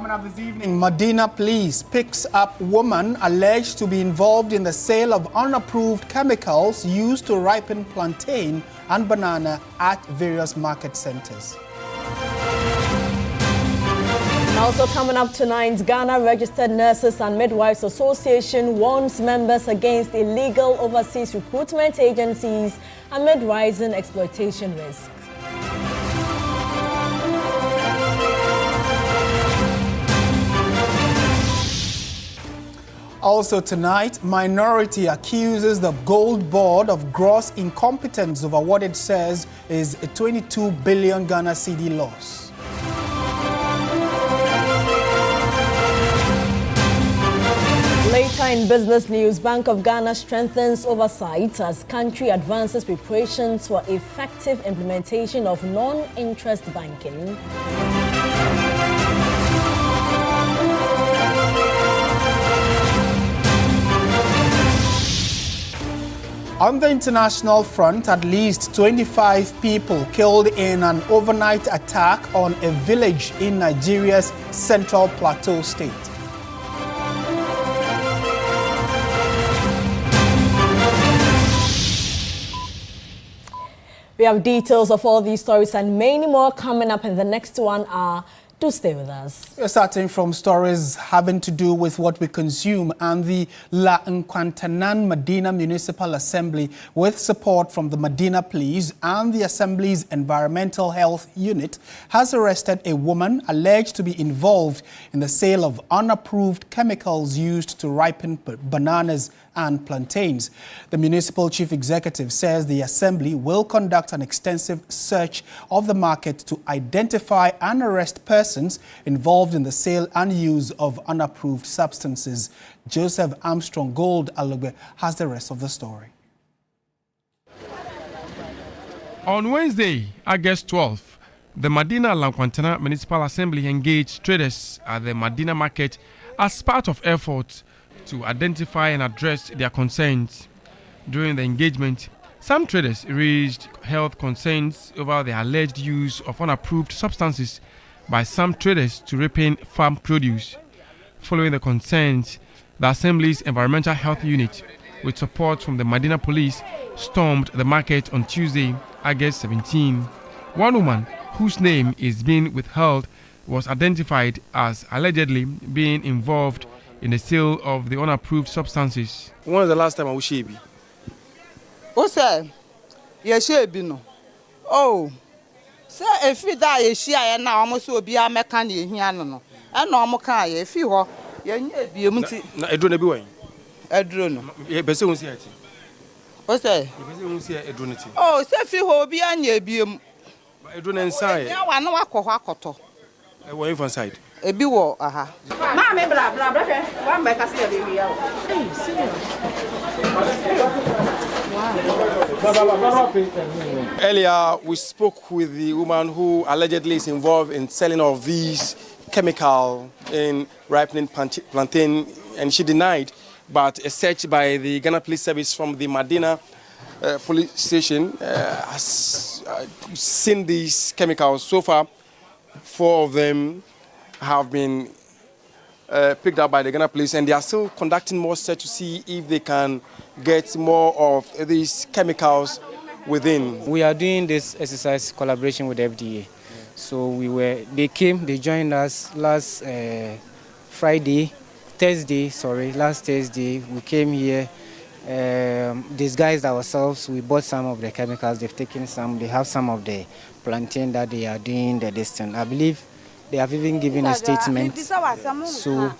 Coming up this evening, Medina police picks up woman alleged to be involved in the sale of unapproved chemicals used to ripen plantain and banana at various market centers. And also coming up tonight, Ghana Registered Nurses and Midwives Association warns members against illegal overseas recruitment agencies amid rising exploitation risk. Also tonight, minority accuses the Gold Board of gross incompetence over what it says is a 22 billion Ghana cedi loss. Later in business news, Bank of Ghana strengthens oversight as country advances preparations for effective implementation of non-interest banking. On the international front, at least 25 people killed in an overnight attack on a village in Nigeria's Central Plateau state. We have details of all these stories and many more coming up in the next 1 hour. Do stay with us. We're starting from stories having to do with what we consume, and the La Nkwantanan Medina Municipal Assembly, with support from the Medina Police and the Assembly's Environmental Health Unit, has arrested a woman alleged to be involved in the sale of unapproved chemicals used to ripen bananas and plantains. The municipal chief executive says the assembly will conduct an extensive search of the market to identify and arrest persons involved in the sale and use of unapproved substances. Joseph Armstrong Gold Alugbe has the rest of the story. On Wednesday, August 12th, the Medina La Nkwantanan Municipal Assembly engaged traders at the Medina market as part of efforts to identify and address their concerns. During the engagement, some traders raised health concerns over the alleged use of unapproved substances by some traders to ripen farm produce. Following the concerns, the Assembly's Environmental Health Unit, with support from the Medina Police, stormed the market on Tuesday, August 17. One woman, whose name is being withheld, was identified as allegedly being involved in the sale of the unapproved substances. When was the last time I was shabby? What's that? Yes, shabby no. Oh, sir, if you die, you see, I now almost will be a mechanic here. No, and no more car. If you are, you multi. I don't know. I don't know. What's that? Oh, sir, if you will be on your beam. I don't inside. I know what I went inside. A biwa, aha. Mamma, blah, blah, blah. One back as Earlier, we spoke with the woman who allegedly is involved in selling of these chemical in ripening plantain, and she denied. But a search by the Ghana Police Service from the Medina police station has seen these chemicals. So far, 4 of them have been picked up by the Ghana Police, and they are still conducting more search to see if they can get more of these chemicals within. We are doing this exercise collaboration with the FDA. So they joined us last Thursday. We came here, disguised ourselves. We bought some of the chemicals. They've taken some. They have some of the plantain that they are doing the distance. I believe they have even given a statement. So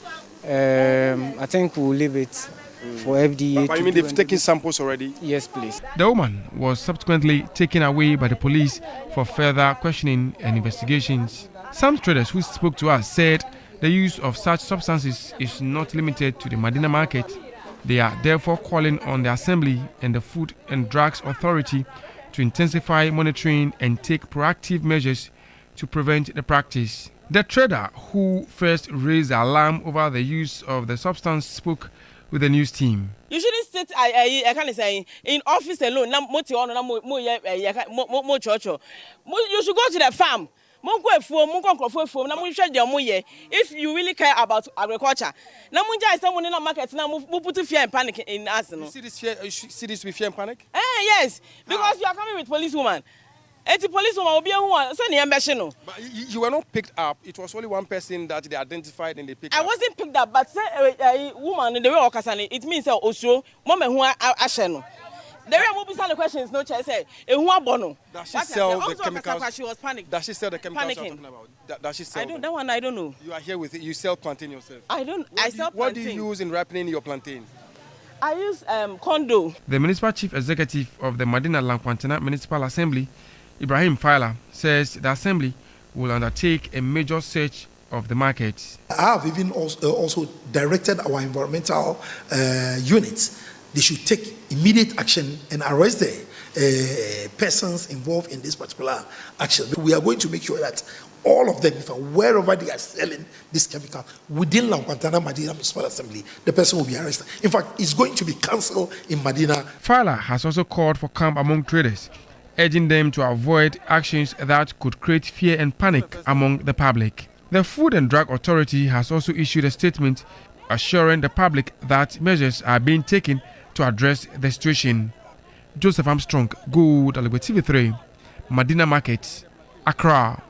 I think we'll leave it for FDA. But you mean they've taken samples already? Yes, please. The woman was subsequently taken away by the police for further questioning and investigations. Some traders who spoke to us said the use of such substances is not limited to the Medina market. They are therefore calling on the Assembly and the Food and Drugs Authority to intensify monitoring and take proactive measures to prevent the practice. The trader who first raised the alarm over the use of the substance spoke with the news team. You shouldn't sit, I can't say, in office alone. You should go to the farm. Mungo efuo, mungo nkrofo efuo, na munhwe de omoye. If you really care about agriculture, na munja is someone in the market na mu put fear and panic in us no. You see this with fear and panic? Yes, because you are coming with policewoman. But you were not picked up. It was only one person that they identified and they picked up. I wasn't picked up, but say woman in the way Okasane, it means also mama who are asheno. There are the questions, no chance. Say, bono. Does she sell the chemicals? She was panicking. Does she sell the chemicals you're talking about? Does she sell? That one I don't know. You are here with it. You sell plantain yourself. I sell plantain. What do you use in ripening your plantain? I use condo. The municipal chief executive of the Madina Lankwantena Municipal Assembly, Ibrahim Faila, says the assembly will undertake a major search of the market. I have even also directed our environmental units. They should take immediate action and arrest the persons involved in this particular action. We are going to make sure that all of them, wherever they are selling this chemical within Lankwantana Madina Municipal Assembly, the person will be arrested. In fact, it's going to be cancelled in Madina. Faila has also called for calm among traders, urging them to avoid actions that could create fear and panic among the public. The Food and Drug Authority has also issued a statement assuring the public that measures are being taken to address the situation. Joseph Armstrong, Good Alibwe TV3, Madina Market, Accra.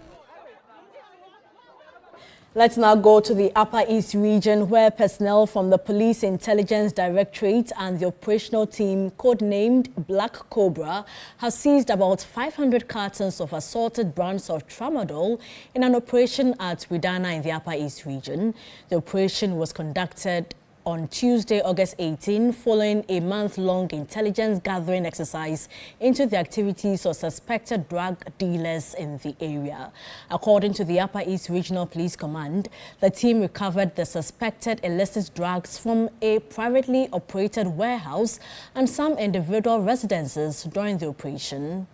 Let's now go to the Upper East region, where personnel from the Police Intelligence Directorate and the operational team, codenamed Black Cobra, have seized about 500 cartons of assorted brands of tramadol in an operation at Widana in the Upper East region. The operation was conducted on Tuesday, August 18, following a month-long intelligence gathering exercise into the activities of suspected drug dealers in the area. According to the Upper East Regional Police Command, the team recovered the suspected illicit drugs from a privately operated warehouse and some individual residences during the operation.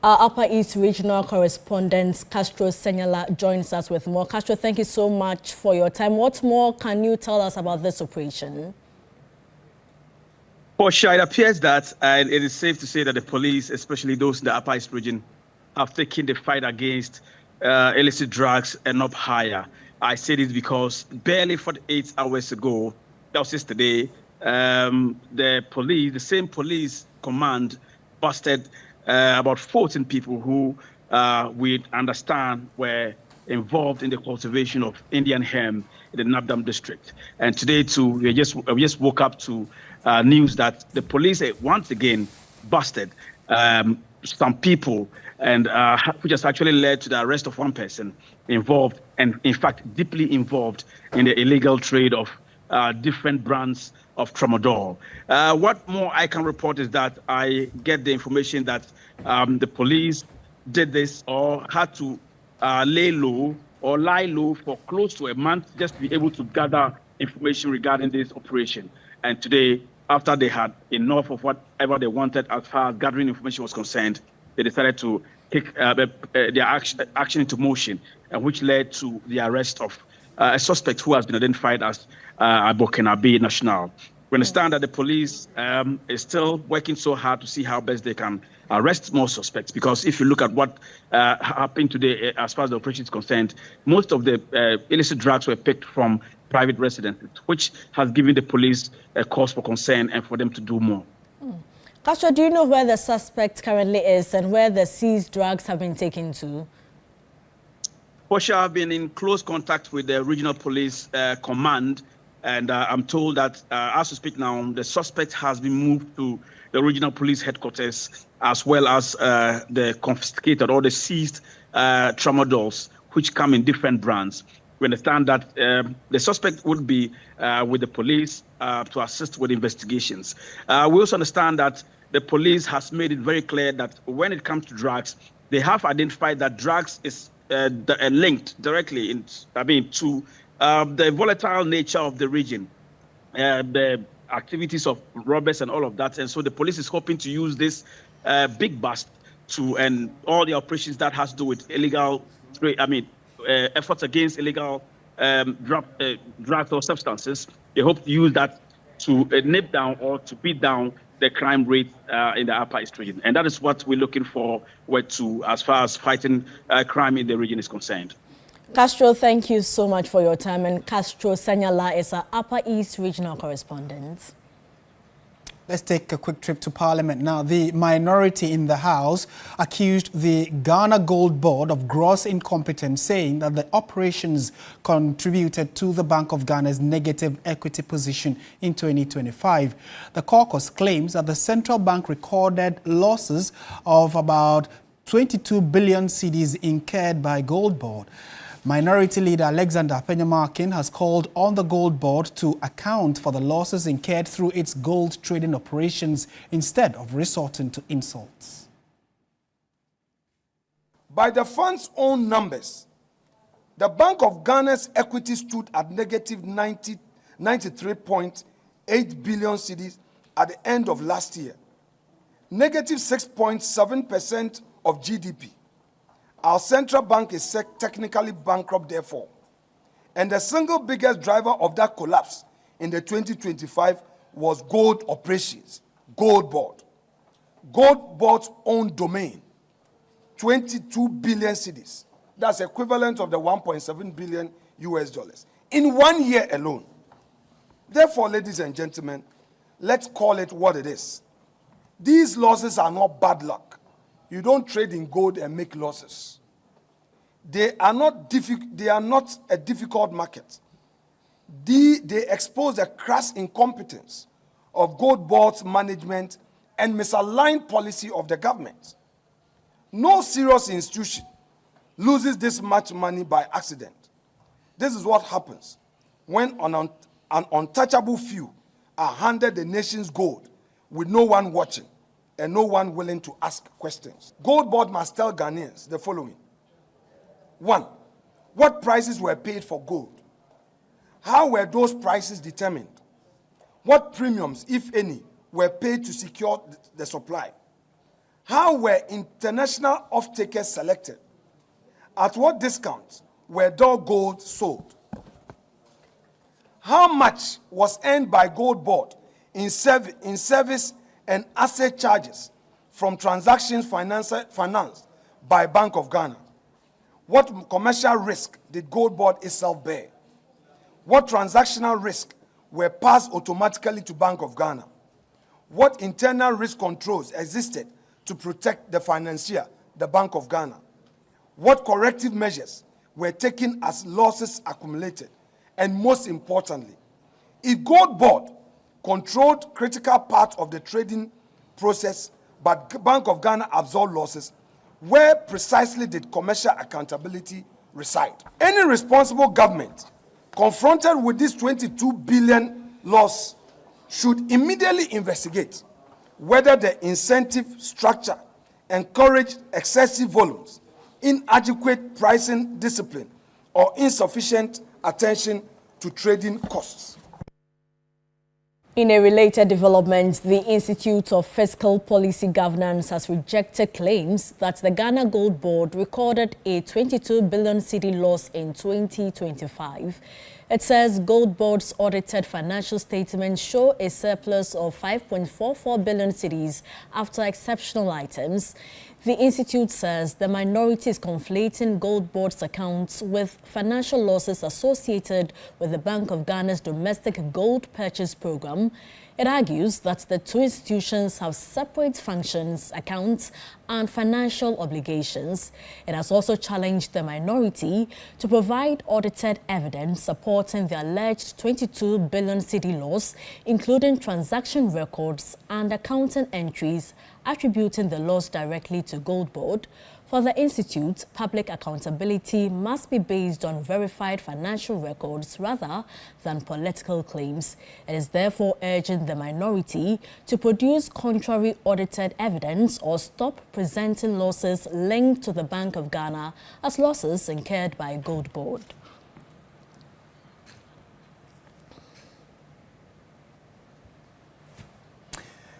Our Upper East Regional correspondent Castro Senyala joins us with more. Castro, thank you so much for your time. What more can you tell us about this operation? For sure, it appears that it is safe to say that the police, especially those in the Upper East region, have taken the fight against illicit drugs and up higher. I say this because barely 48 hours ago, that was yesterday, the same police command busted about 14 people who we understand were involved in the cultivation of Indian hemp in the Nabdam district. And today, too, we just woke up to news that the police once again busted some people, and which has actually led to the arrest of one person involved, and in fact, deeply involved in the illegal trade of different brands of tramadol. What more I can report is that I get the information that the police did this or had to lay low or lie low for close to a month just to be able to gather information regarding this operation. And today, after they had enough of whatever they wanted as far as gathering information was concerned, they decided to take their action into motion, which led to the arrest of a suspect who has been identified as Abokenabe National. We understand that the police is still working so hard to see how best they can arrest more suspects, because if you look at what happened today as far as the operation is concerned, most of the illicit drugs were picked from private residences, which has given the police a cause for concern and for them to do more. Castro, do you know where the suspect currently is and where the seized drugs have been taken to? For sure, I've been in close contact with the regional police command, and I'm told that as we speak now, the suspect has been moved to the regional police headquarters, as well as the confiscated or the seized tramadols, which come in different brands. We understand that the suspect would be with the police to assist with investigations. We also understand that the police has made it very clear that when it comes to drugs, they have identified that drugs is linked directly to the volatile nature of the region, the activities of robbers and all of that. And so the police is hoping to use this big bust and all the operations that has to do with illegal, efforts against illegal drugs or substances. They hope to use that to nip down or to beat down the crime rate in the Upper East region. And that is what we're looking forward to as far as fighting crime in the region is concerned. Castro, thank you so much for your time. And Castro Sanyala is our Upper East regional correspondent. Let's take a quick trip to Parliament now. The minority in the House accused the Ghana Gold Board of gross incompetence, saying that the operations contributed to the Bank of Ghana's negative equity position in 2025. The caucus claims that the central bank recorded losses of about 22 billion cedis incurred by Gold Board. Minority Leader Alexander Penyamakin has called on the Gold Board to account for the losses incurred through its gold trading operations instead of resorting to insults. By the fund's own numbers, the Bank of Ghana's equity stood at negative 93.8 billion cedis at the end of last year, negative 6.7% of GDP. Our central bank is technically bankrupt, therefore. And the single biggest driver of that collapse in the 2025 was gold operations, Gold Board. Gold Board's own domain, 22 billion cedis. That's equivalent of the 1.7 billion US dollars in 1 year alone. Therefore, ladies and gentlemen, let's call it what it is. These losses are not bad luck. You don't trade in gold and make losses. They are not a difficult market. They expose the crass incompetence of Gold Board's management and misaligned policy of the government. No serious institution loses this much money by accident. This is what happens when an untouchable few are handed the nation's gold with no one watching and no one willing to ask questions. Gold Board must tell Ghanaians the following. 1. What prices were paid for gold? How were those prices determined? What premiums, if any, were paid to secure the supply? How were international off-takers selected? At what discounts were their gold sold? How much was earned by Gold Board in service and asset charges from transactions financed by Bank of Ghana? What commercial risk did Gold Board itself bear? What transactional risk were passed automatically to Bank of Ghana? What internal risk controls existed to protect the financier, the Bank of Ghana? What corrective measures were taken as losses accumulated? And most importantly, if Gold Board controlled critical part of the trading process, but Bank of Ghana absorbed losses, where precisely did commercial accountability reside? Any responsible government confronted with this 22 billion loss should immediately investigate whether the incentive structure encouraged excessive volumes, inadequate pricing discipline, or insufficient attention to trading costs. In a related development, the Institute of Fiscal Policy Governance has rejected claims that the Ghana Gold Board recorded a 22 billion cedi loss in 2025. It says Gold Board's audited financial statements show a surplus of 5.44 billion cedis after exceptional items. The Institute says the minority is conflating Gold Board's accounts with financial losses associated with the Bank of Ghana's domestic gold purchase program. It argues that the two institutions have separate functions, accounts, and financial obligations. It has also challenged the minority to provide audited evidence supporting the alleged 22 billion cedi loss, including transaction records and accounting entries attributing the loss directly to Gold Board. For the Institute, public accountability must be based on verified financial records rather than political claims. It is therefore urging the minority to produce contrary audited evidence or stop presenting losses linked to the Bank of Ghana as losses incurred by Gold Board.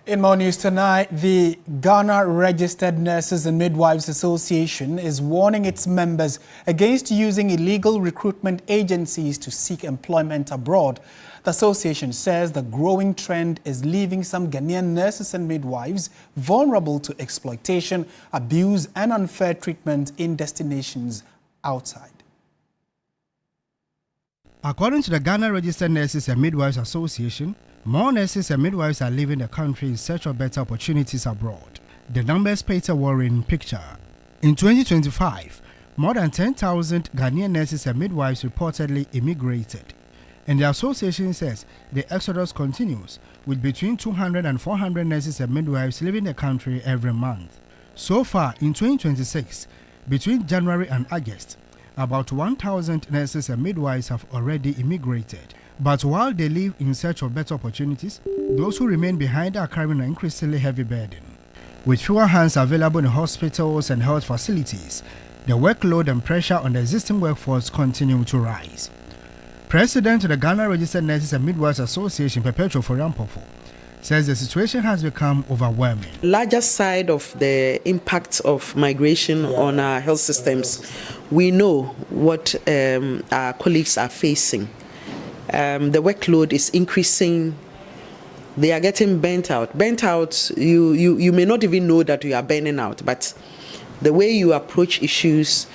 In more news tonight, the Ghana Registered Nurses and Midwives Association is warning its members against using illegal recruitment agencies to seek employment abroad. The association says the growing trend is leaving some Ghanaian nurses and midwives vulnerable to exploitation, abuse, and unfair treatment in destinations outside. According to the Ghana Registered Nurses and Midwives Association, more nurses and midwives are leaving the country in search of better opportunities abroad. The numbers paint a worrying picture. In 2025, more than 10,000 Ghanaian nurses and midwives reportedly immigrated. And the association says the exodus continues, with between 200 and 400 nurses and midwives leaving the country every month. So far, in 2026, between January and August, about 1,000 nurses and midwives have already immigrated. But while they live in search of better opportunities, those who remain behind are carrying an increasingly heavy burden. With fewer hands available in hospitals and health facilities, the workload and pressure on the existing workforce continue to rise. President of the Ghana Registered Nurses and Midwives Association, Perpetual Foriampofo, says the situation has become overwhelming. Larger side of the impact of migration on our health systems, we know what our colleagues are facing. The workload is increasing. They are getting burnt out. Burnt out, you may not even know that you are burning out, but the way you approach issues,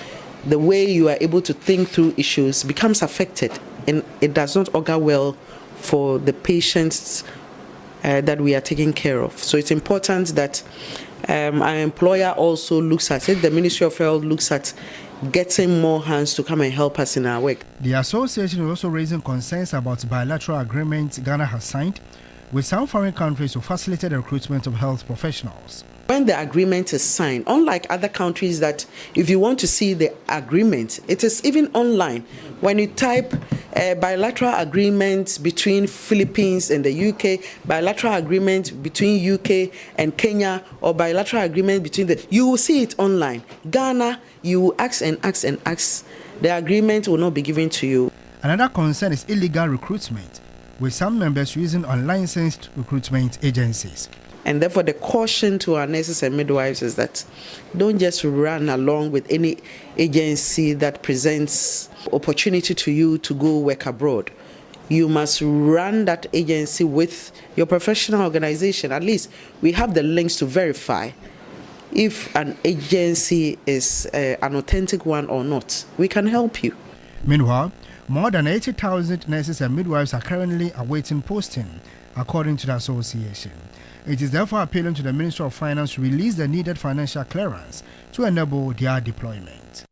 the way you are able to think through issues becomes affected, and it does not augur well for the patients that we are taking care of. So it's important that our employer also looks at it, the Ministry of Health looks at getting more hands to come and help us in our work. The association is also raising concerns about bilateral agreements Ghana has signed with some foreign countries to facilitate the recruitment of health professionals. When the agreement is signed, unlike other countries that if you want to see the agreement, it is even online. When you type a bilateral agreement between Philippines and the UK, bilateral agreement between UK and Kenya, or bilateral agreement between you will see it online. Ghana, you will ask and ask and ask. The agreement will not be given to you. Another concern is illegal recruitment, with some members using unlicensed recruitment agencies. And therefore, the caution to our nurses and midwives is that don't just run along with any agency that presents opportunity to you to go work abroad. You must run that agency with your professional organization. At least we have the links to verify if an agency is an authentic one or not. We can help you. Meanwhile, more than 80,000 nurses and midwives are currently awaiting posting, according to the association. It is therefore appealing to the Ministry of Finance to release the needed financial clearance to enable their deployment.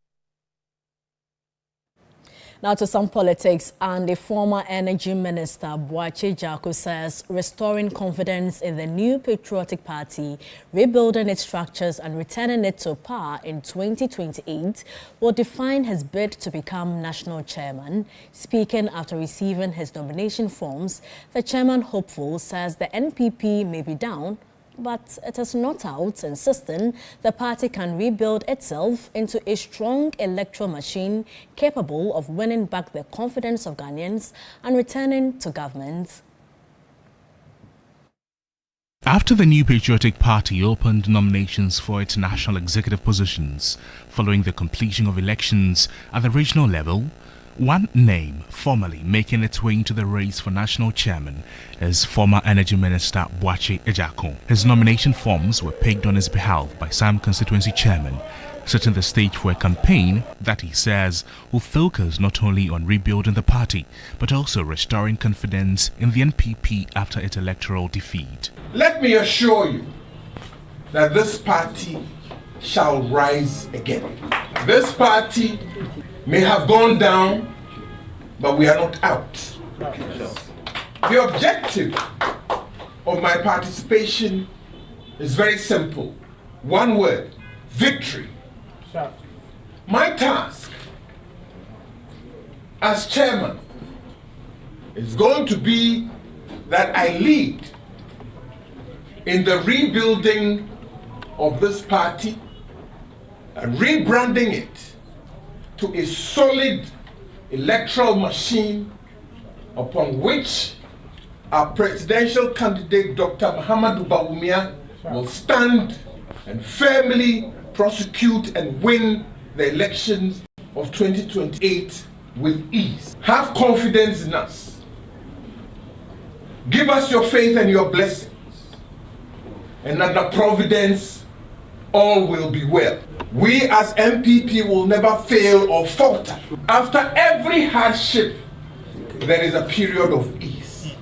Now to some politics, and the former Energy Minister Boakye Agyarko says restoring confidence in the new patriotic party, rebuilding its structures and returning it to power in 2028 will define his bid to become national chairman. Speaking after receiving his nomination forms, the chairman hopeful says the NPP may be down, but it is not out, insisting the party can rebuild itself into a strong electoral machine capable of winning back the confidence of Ghanaians and returning to government. After the New Patriotic Party opened nominations for its national executive positions following the completion of elections at the regional level, one name formally making its way into the race for national chairman is former Energy Minister Boakye Agyarko. His nomination forms were pegged on his behalf by some constituency chairmen, setting the stage for a campaign that he says will focus not only on rebuilding the party, but also restoring confidence in the NPP after its electoral defeat. Let me assure you that this party shall rise again. This party may have gone down, but we are not out. The objective of my participation is very simple. One word: victory. My task as chairman is going to be that I lead in the rebuilding of this party and rebranding it to a solid electoral machine upon which our presidential candidate, Dr. Muhammadu Bawumia, will stand and firmly prosecute and win the elections of 2028 with ease. Have confidence in us. Give us your faith and your blessings, and under providence, all will be well. We as MPP will never fail or falter. After every hardship, there is a period of ease.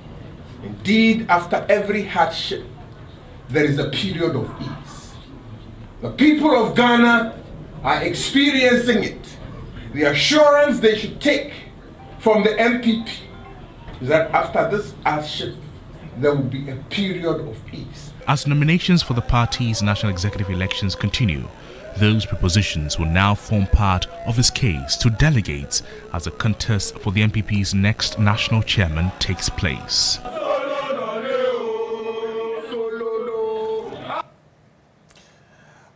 Indeed, after every hardship, there is a period of ease. The people of Ghana are experiencing it. The assurance they should take from the MPP is that after this hardship, there will be a period of ease. As nominations for the party's national executive elections continue, those propositions will now form part of his case to delegates as the contest for the MPP's next national chairman takes place.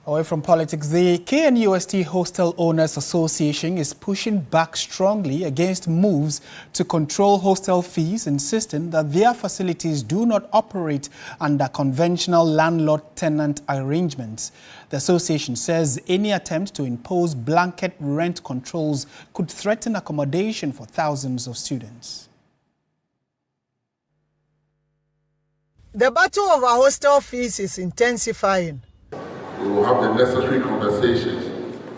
Away from politics, the KNUST Hostel Owners Association is pushing back strongly against moves to control hostel fees, insisting that their facilities do not operate under conventional landlord-tenant arrangements. The association says any attempt to impose blanket rent controls could threaten accommodation for thousands of students. The battle over hostel fees is intensifying. We will have the necessary conversations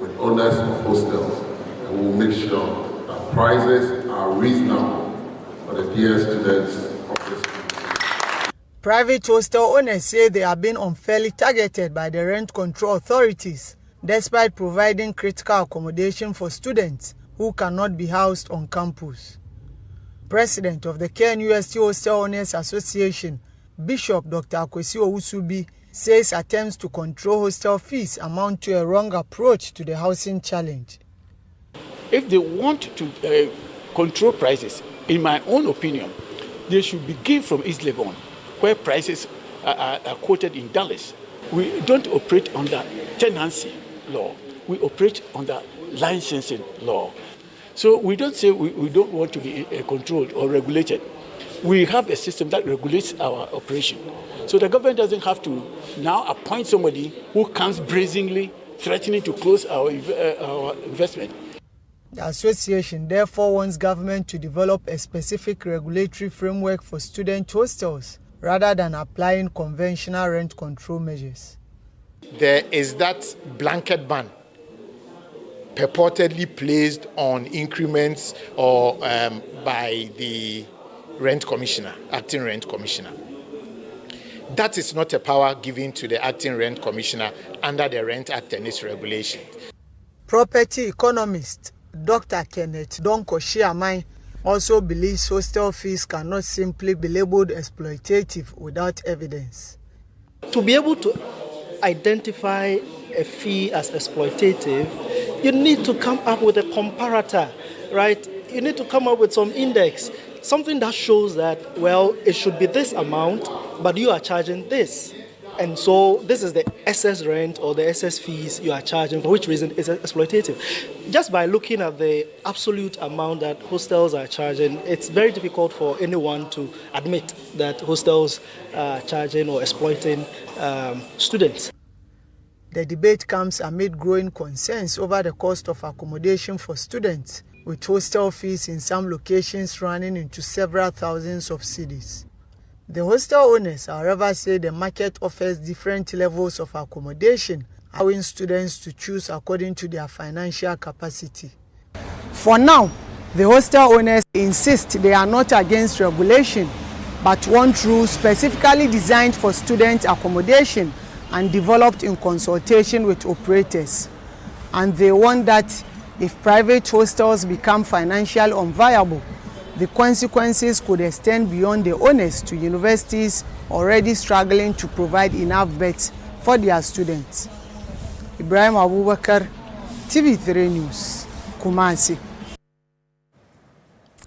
with owners of hostels, and we will make sure that prices are reasonable for the dear students of this country. Private hostel owners say they are being unfairly targeted by the rent control authorities, despite providing critical accommodation for students who cannot be housed on campus. President of the KNUST Hostel Owners Association, Bishop Dr. Akwesi Owusubi, says attempts to control hostel fees amount to a wrong approach to the housing challenge. If they want to control prices, in my own opinion, they should begin from East Legon, where prices are quoted in dollars. We don't operate under tenancy law. We operate under licensing law. So we don't say we don't want to be controlled or regulated. We have a system that regulates our operation. So the government doesn't have to now appoint somebody who comes brazenly threatening to close our investment. The association therefore wants government to develop a specific regulatory framework for student hostels rather than applying conventional rent control measures. There is that blanket ban purportedly placed on increments or by the rent commissioner, acting rent commissioner. That is not a power given to the acting rent commissioner under the Rent Act and its regulation. Property economist Dr. Kenneth Donko Shiamai also believes hostel fees cannot simply be labeled exploitative without evidence. To be able to identify a fee as exploitative, you need to come up with a comparator, right? You need to come up with some index, something that shows that, well, it should be this amount, but you are charging this. And so this is the excess rent or the excess fees you are charging, for which reason it's exploitative. Just by looking at the absolute amount that hostels are charging, it's very difficult for anyone to admit that hostels are charging or exploiting students. The debate comes amid growing concerns over the cost of accommodation for students, with hostel fees in some locations running into several thousands of cedis. The hostel owners, however, say the market offers different levels of accommodation, allowing students to choose according to their financial capacity. For now, the hostel owners insist they are not against regulation, but want rules specifically designed for student accommodation and developed in consultation with operators. And they want that if private hostels become financially unviable, the consequences could extend beyond the owners to universities already struggling to provide enough beds for their students. Ibrahim Abubakar, TV3 News, Kumasi.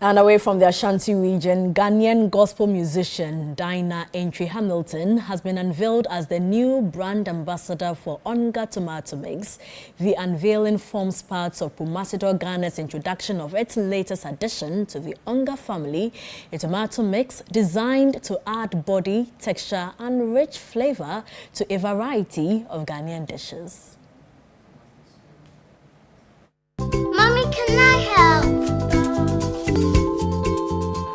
And away from the Ashanti region, Ghanaian gospel musician Dinah Entry Hamilton has been unveiled as the new brand ambassador for Onga Tomato Mix. The unveiling forms part of Pumasidor Ghana's introduction of its latest addition to the Onga family, a tomato mix designed to add body, texture and rich flavor to a variety of Ghanaian dishes. Mommy, can I help?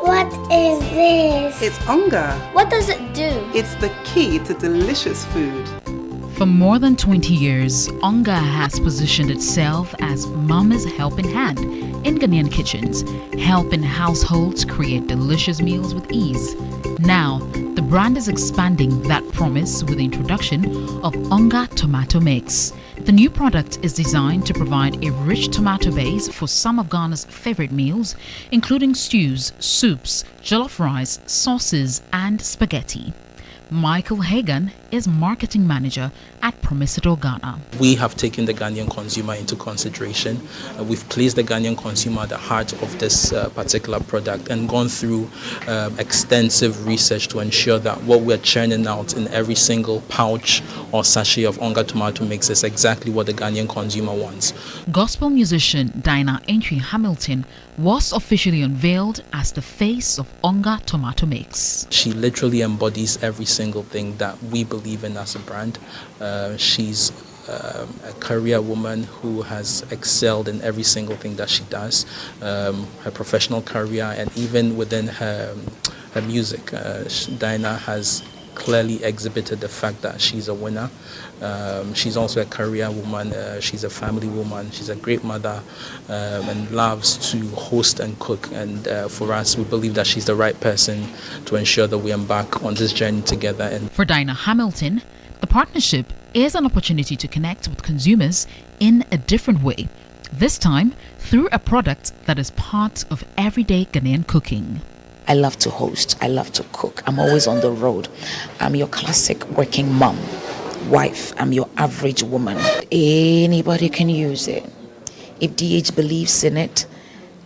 What is this? It's Onga. What does it do? It's the key to delicious food. For more than 20 years, Onga has positioned itself as Mama's helping hand in Ghanaian kitchens, helping households create delicious meals with ease. Now, the brand is expanding that promise with the introduction of Onga Tomato Mix. The new product is designed to provide a rich tomato base for some of Ghana's favorite meals, including stews, soups, jollof rice, sauces, and spaghetti. Michael Hagan is marketing manager at Pumasidor Ghana. We have taken the Ghanaian consumer into consideration. We've placed the Ghanaian consumer at the heart of this particular product and gone through extensive research to ensure that what we're churning out in every single pouch or sachet of Onga tomato mix is exactly what the Ghanaian consumer wants. Gospel musician Dinah Entry Hamilton was officially unveiled as the face of Onga Tomato Mix. She literally embodies every single thing that we believe in as a brand. She's a career woman who has excelled in every single thing that she does, her professional career and even within her music. Dinah has clearly exhibited the fact that she's a winner. She's also a career woman, she's a family woman, she's a great mother and loves to host and cook, and for us we believe that she's the right person to ensure that we embark on this journey together. And for Dinah Hamilton, the partnership is an opportunity to connect with consumers in a different way, this time through a product that is part of everyday Ghanaian cooking. I love to host, I love to cook, I'm always on the road. I'm your classic working mom, wife, I'm your average woman. Anybody can use it. If DH believes in it,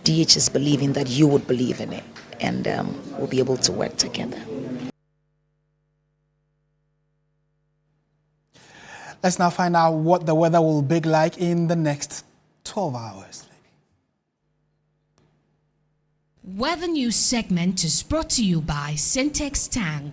DH is believing that you would believe in it, and we'll be able to work together. Let's now find out what the weather will be like in the next 12 hours. Weather News segment is brought to you by Syntex Tang.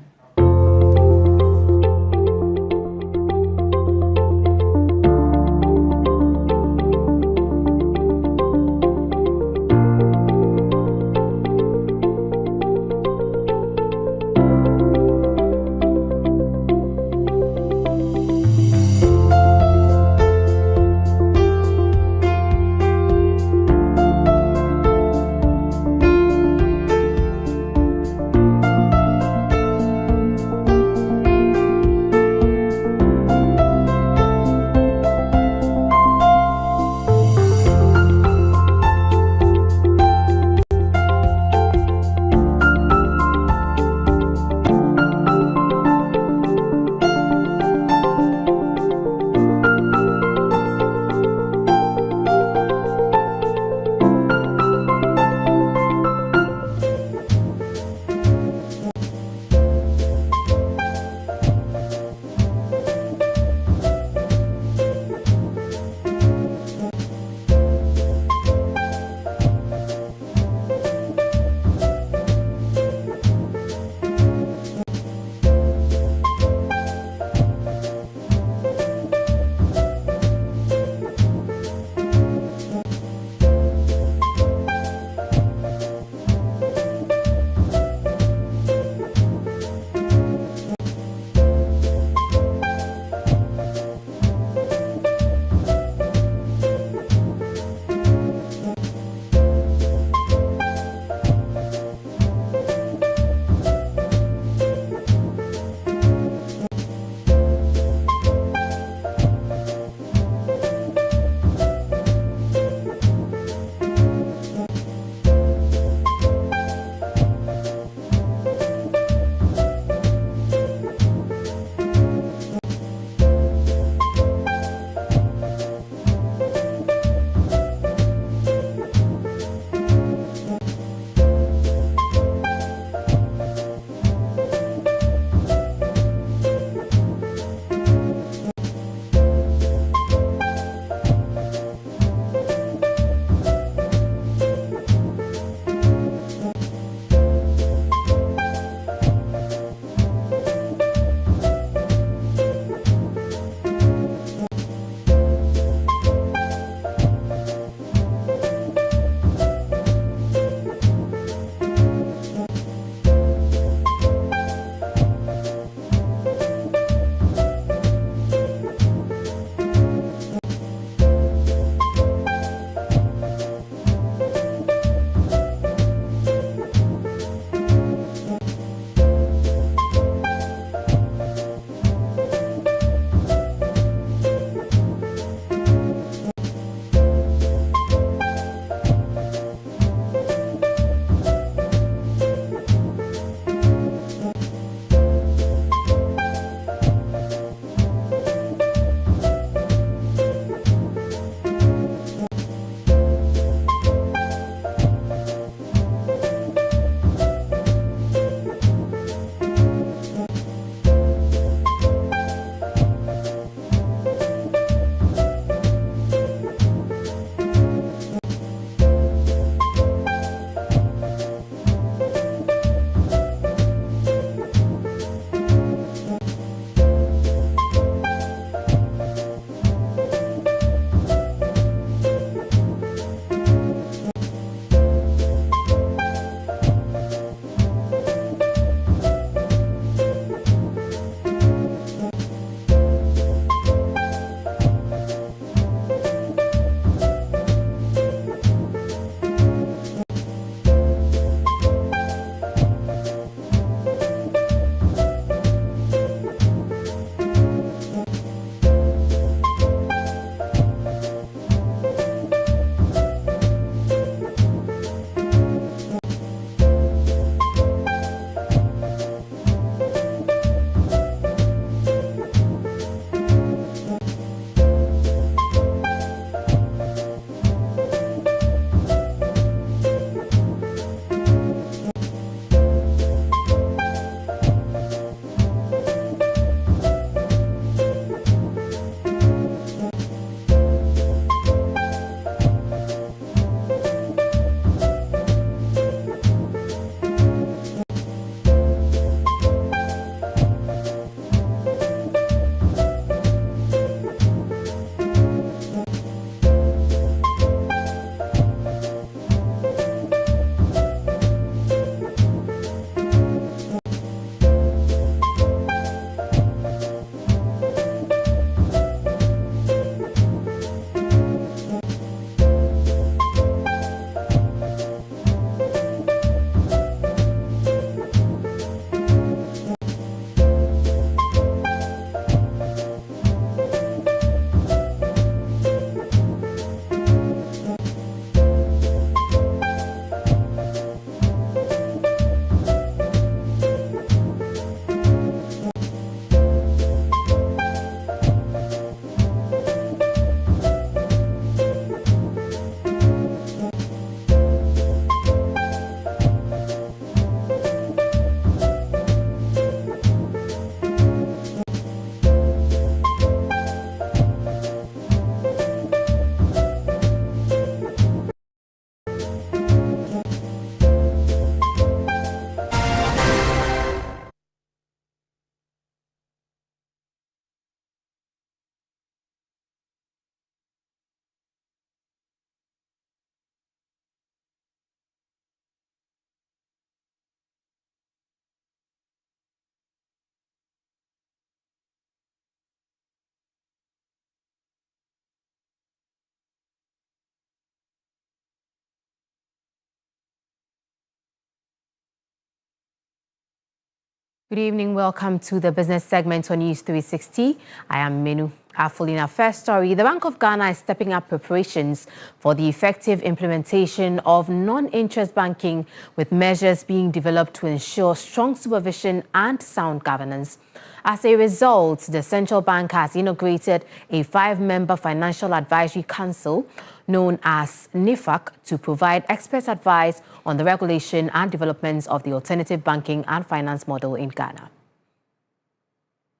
Good evening. Welcome to the business segment on News 360. I am Menu. In our first story, the Bank of Ghana is stepping up preparations for the effective implementation of non-interest banking, with measures being developed to ensure strong supervision and sound governance. As a result, the central bank has inaugurated a 5-member Financial Advisory Council known as NIFAC to provide expert advice on the regulation and developments of the alternative banking and finance model in Ghana.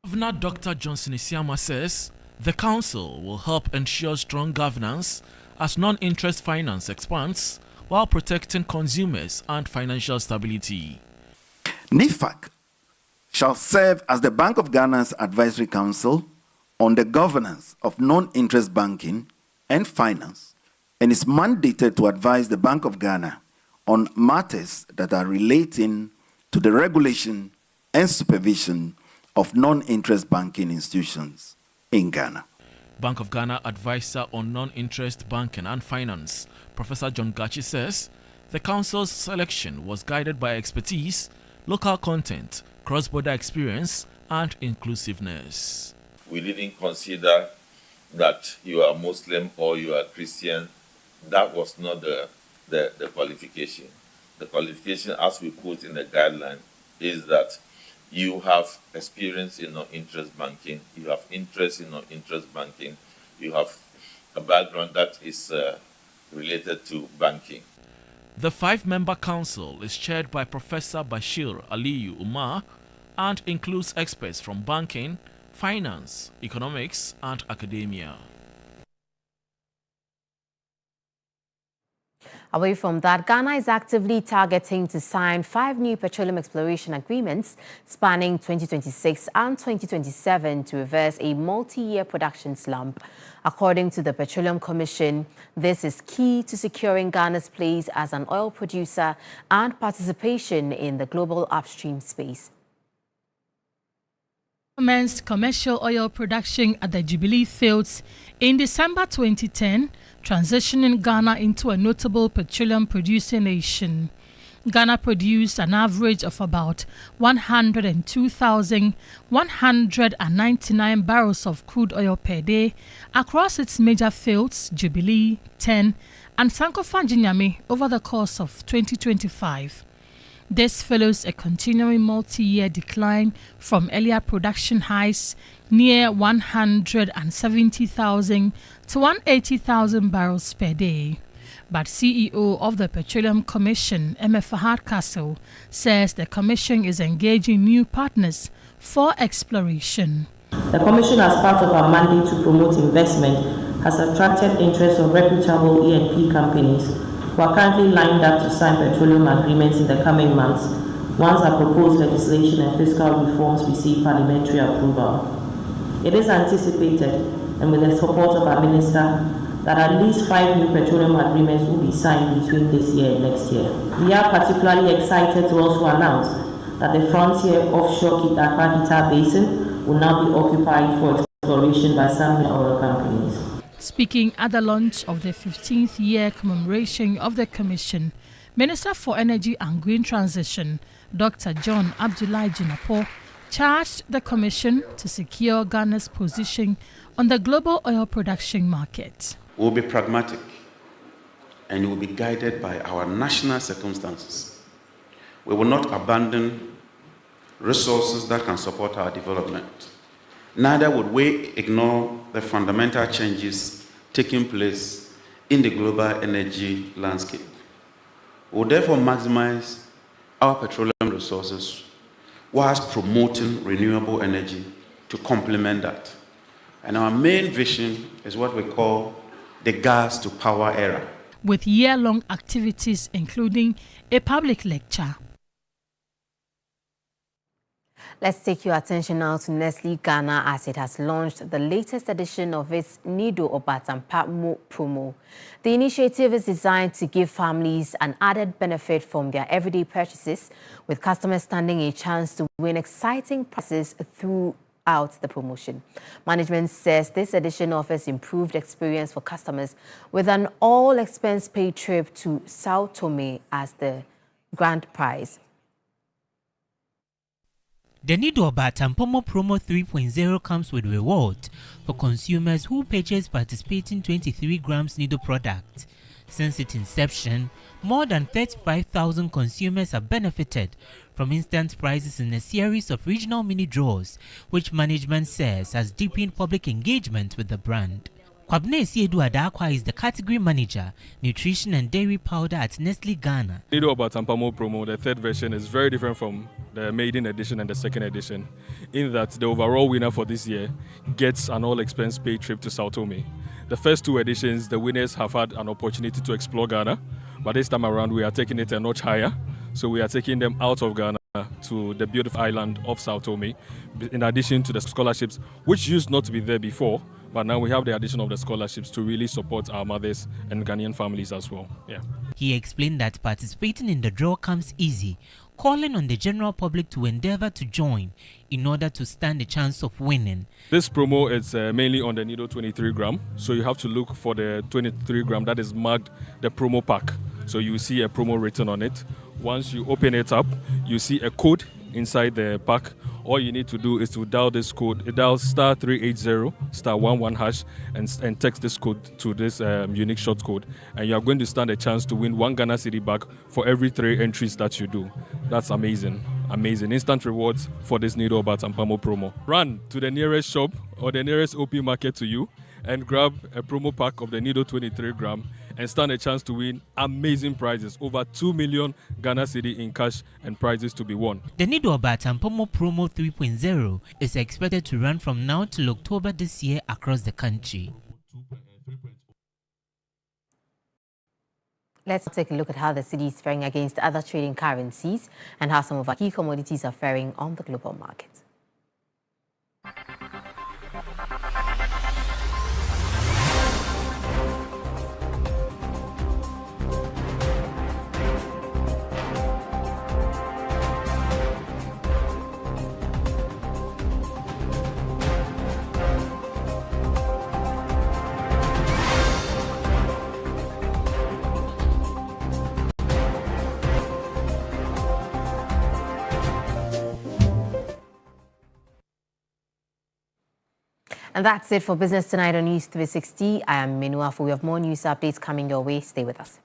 Governor Dr. Johnson Isiama says the council will help ensure strong governance as non-interest finance expands while protecting consumers and financial stability. NIFAC shall serve as the Bank of Ghana's advisory council on the governance of non-interest banking and finance, and is mandated to advise the Bank of Ghana on matters that are relating to the regulation and supervision of non-interest banking institutions in Ghana. Bank of Ghana advisor on non-interest banking and finance, Professor John Gachi, says the council's selection was guided by expertise, local content, cross-border experience, and inclusiveness. We didn't consider that you are Muslim or you are Christian. That was not the qualification. The qualification, as we put in the guideline, is that you have experience in non-interest banking, you have interest in non-interest banking, you have a background that is related to banking. The 5-member council is chaired by Professor Bashir Aliyu Umar and includes experts from banking, finance, economics, and academia. Away from that, Ghana is actively targeting to sign 5 new petroleum exploration agreements spanning 2026 and 2027 to reverse a multi-year production slump. According to the Petroleum Commission, this is key to securing Ghana's place as an oil producer and participation in the global upstream space. Commenced commercial oil production at the Jubilee fields in December 2010, transitioning Ghana into a notable petroleum producing nation. Ghana produced an average of about 102,199 barrels of crude oil per day across its major fields, Jubilee, 10, and Sankofa Ginyame, over the course of 2025. This follows a continuing multi-year decline from earlier production highs near 170,000 to 180,000 barrels per day. But CEO of the Petroleum Commission, Fahad Castle, says the Commission is engaging new partners for exploration. The Commission, as part of our mandate to promote investment, has attracted interest of reputable E&P companies who are currently lined up to sign petroleum agreements in the coming months once our proposed legislation and fiscal reforms receive parliamentary approval. It is anticipated, and with the support of our minister, that at least 5 new petroleum agreements will be signed between this year and next year. We are particularly excited to also announce that the frontier offshore Akwa Basin will now be occupied for exploration by some oil companies. Speaking at the launch of the 15th year commemoration of the Commission, Minister for Energy and Green Transition, Dr. John Abdullahi Jinapo, charged the Commission to secure Ghana's position on the global oil production market. We'll be pragmatic and we'll be guided by our national circumstances. We will not abandon resources that can support our development. Neither would we ignore the fundamental changes taking place in the global energy landscape. We will therefore maximize our petroleum resources whilst promoting renewable energy to complement that. And our main vision is what we call the gas to power era, with year-long activities including a public lecture. Let's take your attention now to Nestle Ghana as it has launched the latest edition of its Nido Obatampamo promo. The initiative is designed to give families an added benefit from their everyday purchases, with customers standing a chance to win exciting prizes throughout the promotion. Management says this edition offers improved experience for customers, with an all-expense-paid trip to Sao Tome as the grand prize. The Nido Batampomo Promo 3.0 comes with reward for consumers who purchase participating 23 grams Nido product. Since its inception, more than 35,000 consumers have benefited from instant prizes in a series of regional mini draws, which management says has deepened public engagement with the brand. Kwabne Siedu Adakwa is the category manager, nutrition and dairy powder at Nestle Ghana. Nido Batampamo promo, the third version, is very different from the maiden edition and the second edition, in that the overall winner for this year gets an all-expense paid trip to Sao Tome. The first two editions, the winners have had an opportunity to explore Ghana, but this time around we are taking it a notch higher. So we are taking them out of Ghana to the beautiful island of Sao Tome, in addition to the scholarships, which used not to be there before. But now we have the addition of the scholarships to really support our mothers and Ghanaian families as well. Yeah. He explained that participating in the draw comes easy, calling on the general public to endeavor to join in order to stand a chance of winning. This promo is mainly on the Nido 23 gram. So you have to look for the 23 gram that is marked the promo pack. So you see a promo written on it. Once you open it up, you see a code inside the pack. All you need to do is to dial this code, dial star 380 star 11 hash and text this code to this unique short code. And you are going to stand a chance to win 1 Ghana cedi back for every 3 entries that you do. That's amazing. Amazing. Instant rewards for this Nido Batampamo promo. Run to the nearest shop or the nearest OP market to you and grab a promo pack of the Nido 23 gram and stand a chance to win amazing prizes, over 2 million Ghana cedi in cash and prizes to be won. The Nido Batampomo Promo 3.0 is expected to run from now till October this year across the country. Let's take a look at how the cedi is faring against other trading currencies and how some of our key commodities are faring on the global market. And that's it for Business Tonight on News 360. I am Menu Afu. We have more news updates coming your way. Stay with us.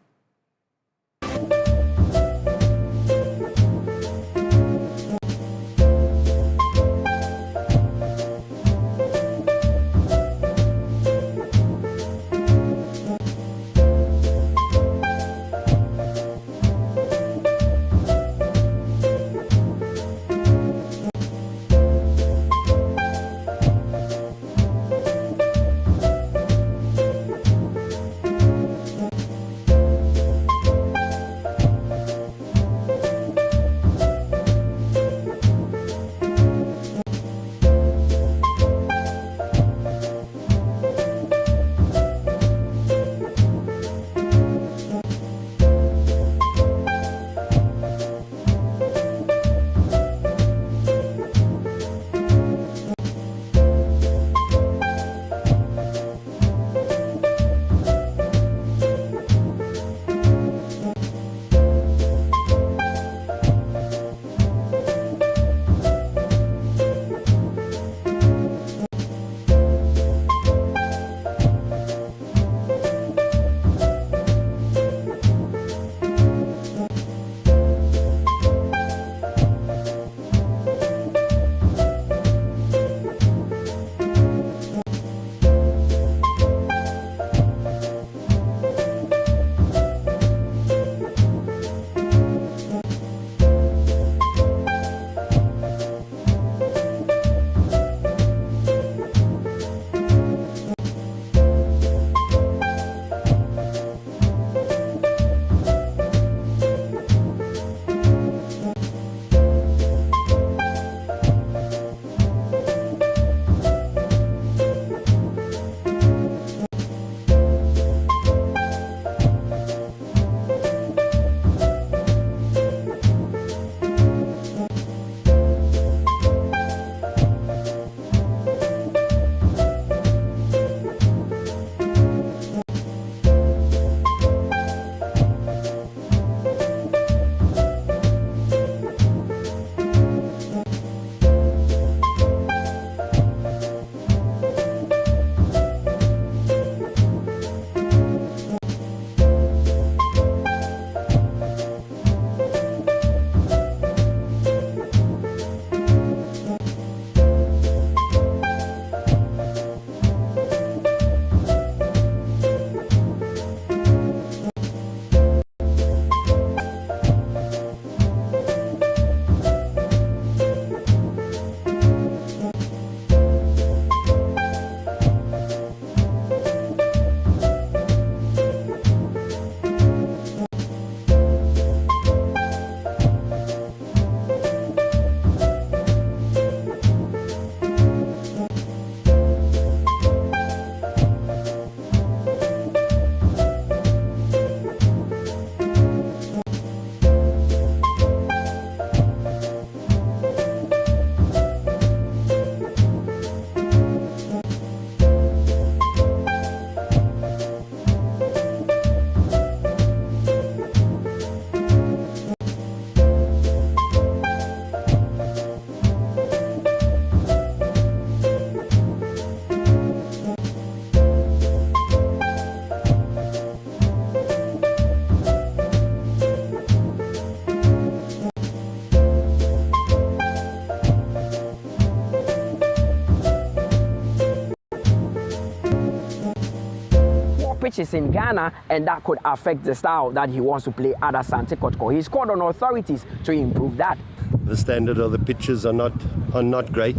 pitches in Ghana, and that could affect the style that he wants to play at Asante Kotoko. He's called on authorities to improve that. The standard of the pitches are not great,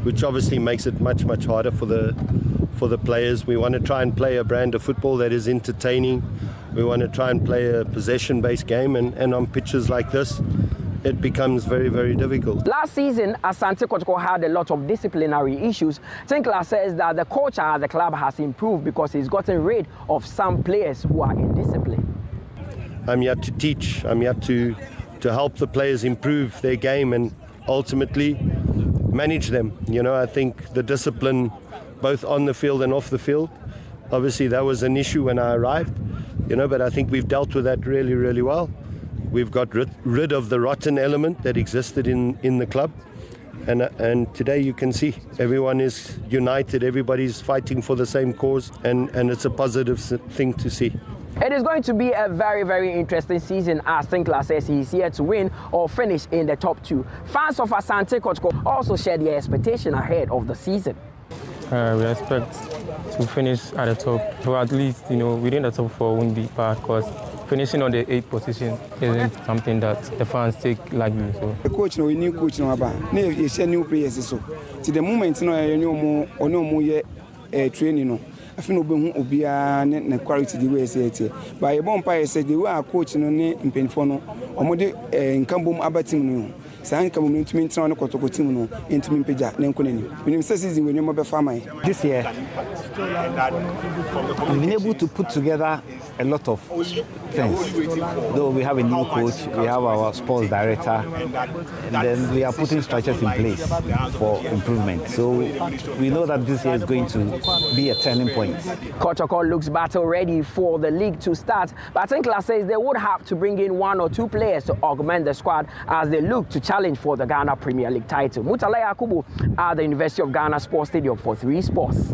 which obviously makes it much harder for the players. We want to try and play a brand of football that is entertaining. We want to try and play a possession-based game, and on pitches like this, it becomes very difficult. Last season, Asante Kotoko had a lot of disciplinary issues. Tinkler says that the culture at the club has improved because he's gotten rid of some players who are indisciplined. I'm here to teach. I'm here to help the players improve their game and ultimately manage them. You know, I think the discipline both on the field and off the field, obviously that was an issue when I arrived, you know, but I think we've dealt with that really well. We've got rid of the rotten element that existed in the club, and today you can see everyone is united, everybody's fighting for the same cause, and it's a positive thing to see. It is going to be a very interesting season, as Tinkler says he's here to win or finish in the top 2. Fans of Asante Kotoko also share their expectation ahead of the season. We expect to finish at the top, or at least, you know, within the top 4 won't be bad, because finishing on the 8th position isn't something that the fans take lightly. So. The coach, no, new coach, no, about you share new players. So, to the moment, no, no more training, no. I feel no be a quality the way say it. But a bomb pie said they were coaching on it in Penfono, or more in Cambum Abatim. San come to me trying to Kotoko team into Mimpeja, Nenkoneni. When he says when you're farmer. This year, we've been able to put together a lot of things. Though we have a new coach, we have our sports director, and then we are putting structures in place for improvement. So we know that this year is going to be a turning point. Kotoko looks battle ready for the league to start, but Tinkler says they would have to bring in 1 or 2 players to augment the squad as they look to challenge for the Ghana Premier League title. Mutalaya Akubu at the University of Ghana Sports Stadium for 3 Sports.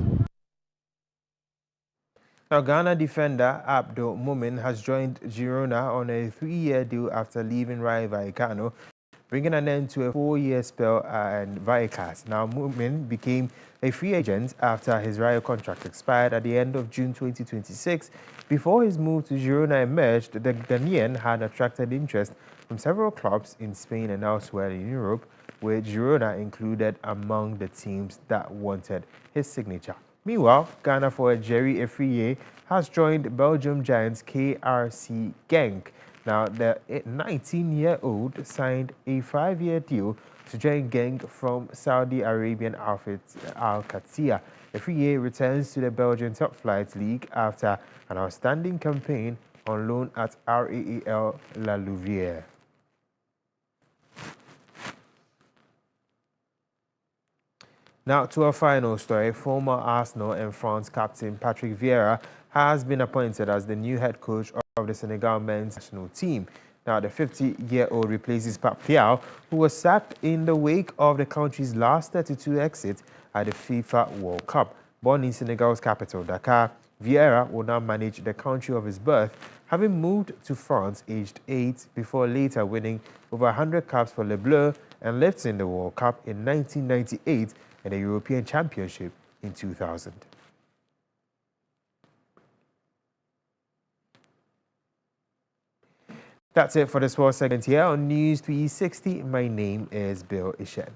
Now, Ghana defender Abdul Mumin has joined Girona on a 3-year deal after leaving Rayo Vallecano, bringing an end to a 4-year spell at Vallecas. Now, Mumin became a free agent after his Rayo contract expired at the end of June 2026. Before his move to Girona emerged, the Ghanaian had attracted interest from several clubs in Spain and elsewhere in Europe, with Girona included among the teams that wanted his signature. Meanwhile, Ghana forward Jerry Efriye has joined Belgium giants KRC Genk. Now, the 19-year-old signed a 5-year deal to join Genk from Saudi Arabian outfit Al Qatair. Efriye returns to the Belgian top flight league after an outstanding campaign on loan at RAAL La Louvière. Now to our final story. Former Arsenal and France captain Patrick Vieira has been appointed as the new head coach of the Senegal men's national team. Now the 50-year-old replaces Pape Thiaw, who was sacked in the wake of the country's last 32 exit at the FIFA World Cup. Born in Senegal's capital, Dakar, Vieira will now manage the country of his birth, having moved to France aged 8 before later winning over 100 caps for Les Bleus and lifting the World Cup in 1998 and the European Championship in 2000. That's it for the sports segment here on News 360. My name is Bill Ishen.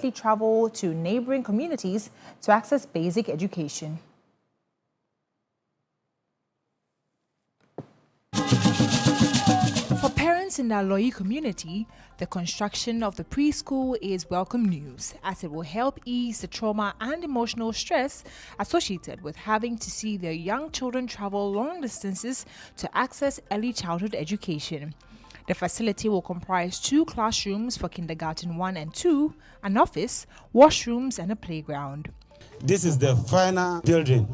frequently travel to neighboring communities to access basic education. For parents in the Aloyi community, the construction of the preschool is welcome news, as it will help ease the trauma and emotional stress associated with having to see their young children travel long distances to access early childhood education. The facility will comprise 2 classrooms for kindergarten 1 and 2, an office, washrooms, and a playground. This is the final building,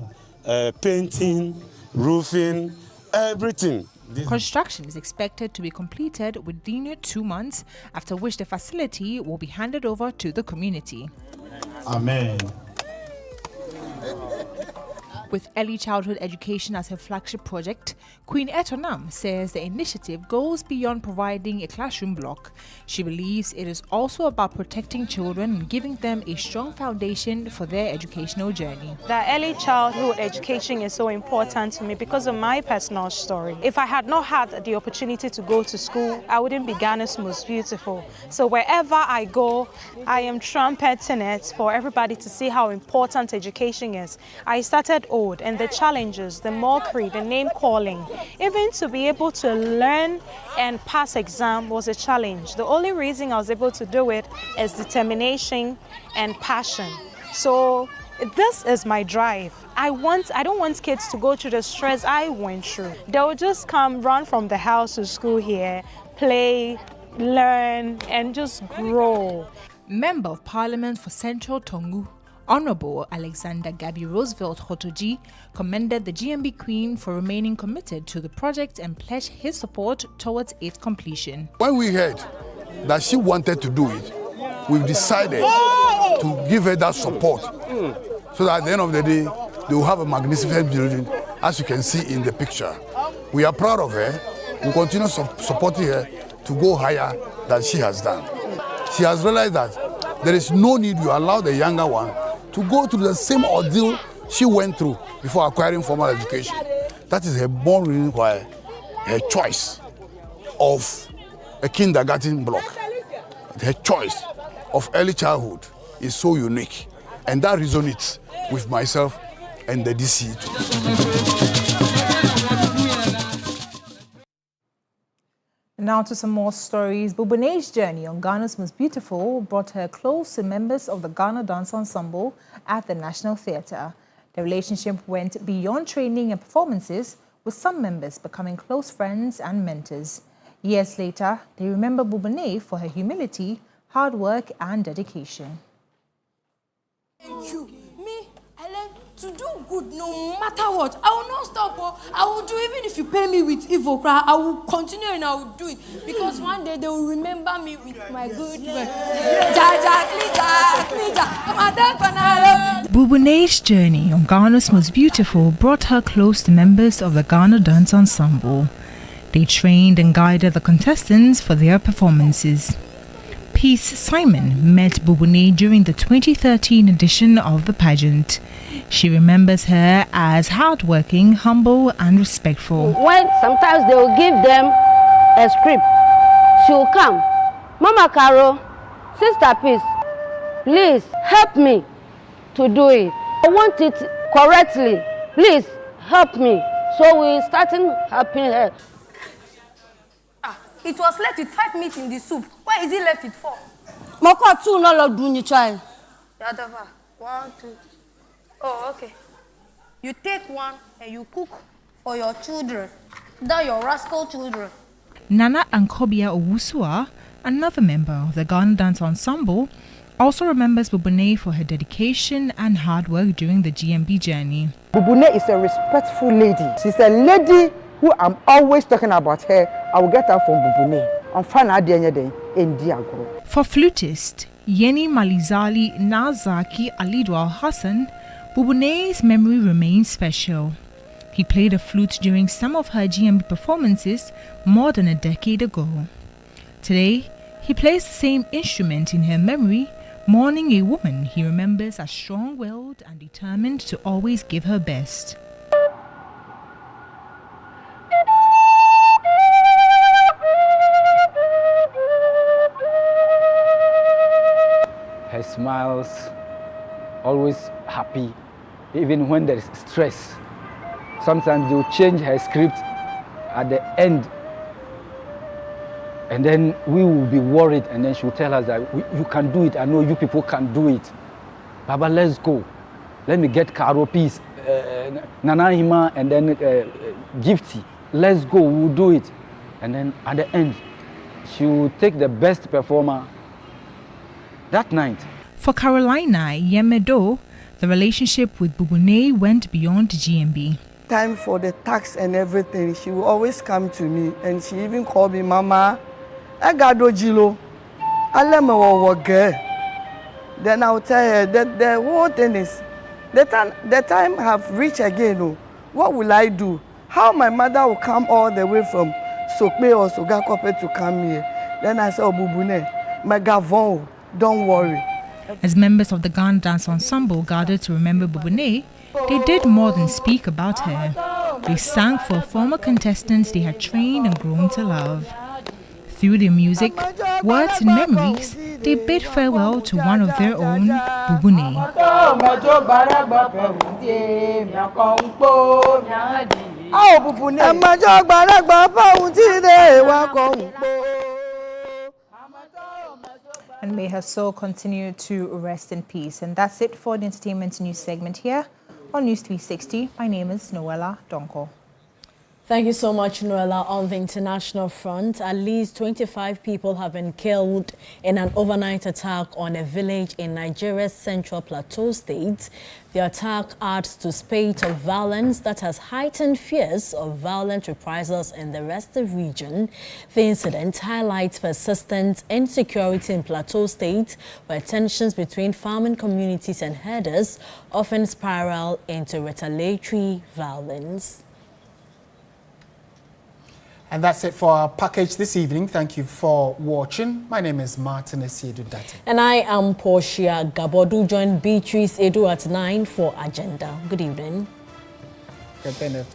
painting, roofing, everything. Construction is expected to be completed within 2 months, after which the facility will be handed over to the community. Amen. With early childhood education as her flagship project, Queen Etonam says the initiative goes beyond providing a classroom block. She believes it is also about protecting children and giving them a strong foundation for their educational journey. The early childhood education is so important to me because of my personal story. If I had not had the opportunity to go to school, I wouldn't be Ghana's most beautiful. So wherever I go, I am trumpeting it for everybody to see how important education is. I started and the challenges, the mockery, the name calling, even to be able to learn and pass exam was a challenge. The only reason I was able to do it is determination and passion. So this is my drive. I don't want kids to go through the stress I went through. They'll just come, run from the house to school here, play, learn, and just grow. Member of Parliament for Central Tongu, Honorable Alexander Gabi Roosevelt Hotoji commended the GMB Queen for remaining committed to the project and pledged his support towards its completion. When we heard that she wanted to do it, we've decided to give her that support so that at the end of the day, they will have a magnificent building, as you can see in the picture. We are proud of her. We continue supporting her to go higher than she has done. She has realized that there is no need to allow the younger one to go through the same ordeal she went through before acquiring formal education. That is her born reason why her choice of a kindergarten block, her choice of early childhood is so unique. And that resonates with myself and the DC too. Now to some more stories. Bubune's journey on Ghana's Most Beautiful brought her close to members of the Ghana Dance Ensemble at the National Theatre. The relationship went beyond training and performances, with some members becoming close friends and mentors. Years later, they remember Bubune for her humility, hard work, and dedication. Thank you. Me, I learned to do good no matter what. I will not stop. I will do, even if you pay me with evil, I will continue and I will do it. Because one day they will remember me with my good work. Bubune's journey on Ghana's Most Beautiful brought her close to members of the Ghana Dance Ensemble. They trained and guided the contestants for their performances. Peace Simon met Bubune during the 2013 edition of the pageant. She remembers her as hardworking, humble, and respectful. When sometimes they will give them a script, she will come. Mama Caro, Sister Peace, please help me to do it. I want it correctly. Please help me. So we started helping her. It was left with 5 meat in the soup. Why is it left with 4? Moko 2 no love do you child. The other one. 1, 2. Oh, okay. You take one and you cook for your children. They're your rascal children. Nana Ankobia Owusua, another member of the Ghana Dance Ensemble, also remembers Bubune for her dedication and hard work during the GMB journey. Bubune is a respectful lady. She's a lady who I'm always talking about her. I will get her from Bubune. For flutist Yeni Malizali Nazaki Alidwal Hassan, Bubune's memory remains special. He played a flute during some of her GMB performances more than a decade ago. Today, he plays the same instrument in her memory, mourning a woman he remembers as strong-willed and determined to always give her best. Her smiles, always happy, even when there is stress. Sometimes they'll change her script at the end, and then we will be worried, and then she'll tell us that you can do it. I know you people can do it. Baba, let's go. Let me get Karo Peace, Nana Hima, and then Gifty. Let's go, we'll do it. And then at the end, she will take the best performer that night. For Carolina Yemedo, the relationship with Bubune went beyond GMB. Time for the tax and everything, she will always come to me, and she even called me Mama. I got Jilo. I let me work. Then I'll tell her that the whole thing is the time have reached again. Oh, what will I do? How my mother will come all the way from Sokpe or Sogakope to come here? Then I said, oh, Bubune, Megavon, don't worry. As members of the Ghana Dance Ensemble gathered to remember Bubune, they did more than speak about her. They sang for former contestants they had trained and grown to love. Through their music, words and memories, they bid farewell to one of their own, Bubune. And may her soul continue to rest in peace. And that's it for the entertainment news segment here on News 360. My name is Noella Donko. Thank you so much, Noella. On the international front, at least 25 people have been killed in an overnight attack on a village in Nigeria's Central Plateau State. The attack adds to a spate of violence that has heightened fears of violent reprisals in the restive region. The incident highlights persistent insecurity in Plateau State, where tensions between farming communities and herders often spiral into retaliatory violence. And that's it for our package this evening. Thank you for watching. My name is Martin Esiedu-Date. And I am Portia Gabodu. Join Beatrice Edu at 9 for Agenda. Good evening. Good evening.